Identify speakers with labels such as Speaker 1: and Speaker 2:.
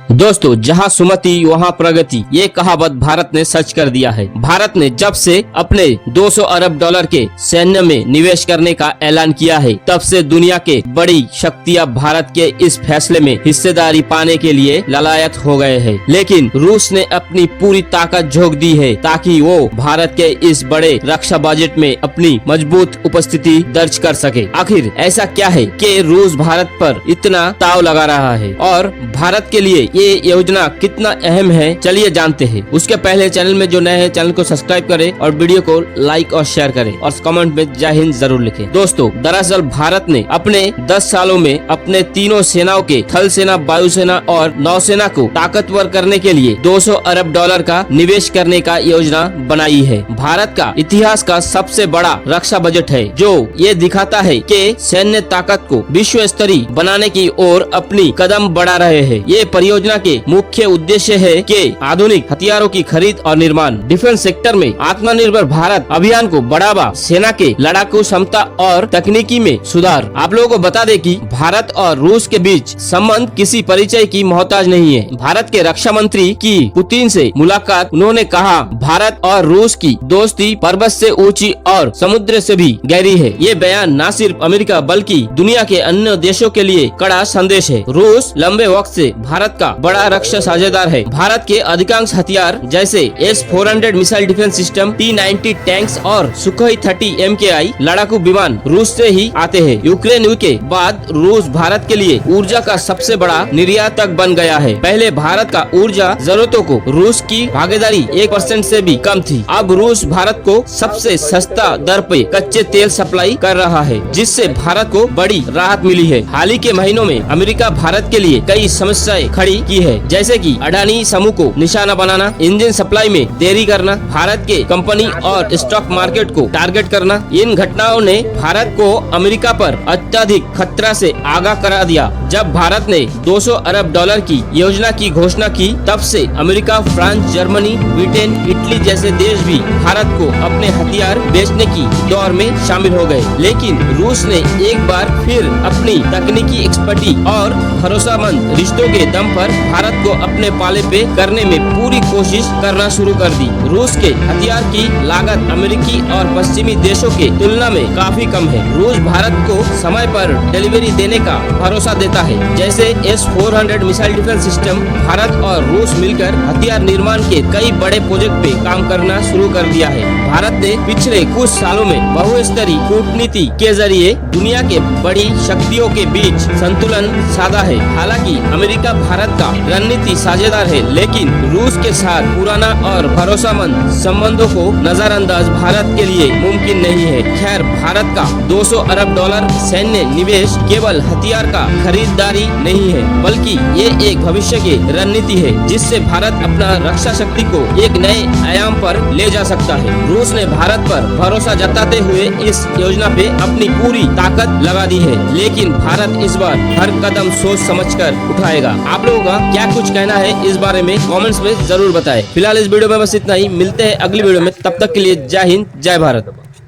Speaker 1: दोस्तों, जहां सुमति वहां प्रगति, ये कहावत भारत ने सच कर दिया है। भारत ने जब से अपने 200 अरब डॉलर के सैन्य में निवेश करने का ऐलान किया है, तब से दुनिया के बड़ी शक्तियां भारत के इस फैसले में हिस्सेदारी पाने के लिए ललायत हो गए हैं। लेकिन रूस ने अपनी पूरी ताकत झोंक दी है ताकि वो भारत के इस बड़े रक्षा बजट में अपनी मजबूत उपस्थिति दर्ज कर सके। आखिर ऐसा क्या है कि रूस भारत पर इतना ताव लगा रहा है और भारत के लिए ये योजना कितना अहम है, चलिए जानते हैं। उसके पहले चैनल में जो नए हैं, चैनल को सब्सक्राइब करें और वीडियो को लाइक और शेयर करें और कमेंट में जय हिंद जरूर लिखें। दोस्तों, दरअसल भारत ने अपने 10 सालों में अपने तीनों सेनाओं के थल सेना, वायुसेना और नौसेना को ताकतवर करने के लिए 200 अरब डॉलर का निवेश करने का योजना बनाई है। भारत का इतिहास का सबसे बड़ा रक्षा बजट है, जो ये दिखाता है कि सैन्य ताकत को विश्व स्तरीय बनाने की ओर अपनी कदम बढ़ा रहे हैं। ये परियोजना के मुख्य उद्देश्य है कि आधुनिक हथियारों की खरीद और निर्माण, डिफेंस सेक्टर में आत्मनिर्भर भारत अभियान को बढ़ावा, सेना के लड़ाकू क्षमता और तकनीकी में सुधार। आप लोगों को बता दें कि भारत और रूस के बीच संबंध किसी परिचय की मोहताज नहीं है। भारत के रक्षा मंत्री की पुतिन से मुलाकात, उन्होंने कहा भारत और रूस की दोस्ती पर्वत से ऊंची और समुद्र से भी गहरी है। ये बयान न सिर्फ अमेरिका बल्कि दुनिया के अन्य देशों के लिए कड़ा संदेश है। रूस लंबे वक्त से भारत का बड़ा रक्षा साझेदार है। भारत के अधिकांश हथियार जैसे S-400 missile defence system, T-90 tanks और सुखोई 30 MKI लड़ाकू विमान रूस से ही आते हैं। यूक्रेन युद्ध के बाद रूस भारत के लिए ऊर्जा का सबसे बड़ा निर्यातक बन गया है। पहले भारत का ऊर्जा जरूरतों को रूस की भागीदारी 1% से भी कम थी। अब रूस भारत को सबसे सस्ता दर पे कच्चे तेल सप्लाई कर रहा है, जिससे भारत को बड़ी राहत मिली है। हाल ही के महीनों में अमेरिका भारत के लिए कई समस्याएं खड़ी की है, जैसे कि अडानी समूह को निशाना बनाना, इंजन सप्लाई में देरी करना, भारत के कंपनी और स्टॉक मार्केट को टारगेट करना। इन घटनाओं ने भारत को अमेरिका पर अत्यधिक खतरा से आगाह करा दिया। जब भारत ने 200 अरब डॉलर की योजना की घोषणा की, तब से America, France, Germany, Britain, Italy जैसे देश भी भारत को अपने हथियार बेचने की दौर में शामिल हो गए। लेकिन रूस ने एक बार फिर अपनी तकनीकी एक्सपर्टी और भरोसेमंद रिश्तों के दम पर भारत को अपने पाले पे करने में पूरी कोशिश करना शुरू कर दी। रूस के हथियार की लागत अमेरिकी और पश्चिमी देशों के तुलना में काफी कम है। रूस भारत को समय पर डिलीवरी देने का भरोसा देता है। जैसे S-400 missile defence system, Bharat और रूस मिलकर हथियार निर्माण के कई बड़े प्रोजेक्ट पे काम करना शुरू कर दिया है। भारत ने पिछले कुछ सालों में बहुस्तरीय कूटनीति के जरिए दुनिया के बड़ी शक्तियों के बीच संतुलन साधा है। हालांकि अमेरिका भारत का रणनीति साझेदार है, लेकिन रूस के साथ पुराना और भरोसेमंद संबंधों को नजरअंदाज भारत के लिए मुमकिन नहीं है। खैर, भारत का 200 अरब डॉलर सैन्य निवेश केवल हथियार का खरीदारी नहीं है, बल्कि ये एक भविष्य की रणनीति है, जिससे भारत अपना रक्षा शक्ति को एक नए आयाम पर ले जा सकता है। रूस ने भारत पर भरोसा जताते हुए इस योजना पे अपनी पूरी ताकत लगा दी है, लेकिन भारत इस बार हर कदम सोच समझकर उठाएगा। आप लोगों का क्या कुछ कहना है इस बारे में कमेंट्स में जरूर बताएं। फिलहाल इस वीडियो में बस इतना ही, मिलते हैं अगली वीडियो में। तब तक के लिए जय हिंद, जय भारत।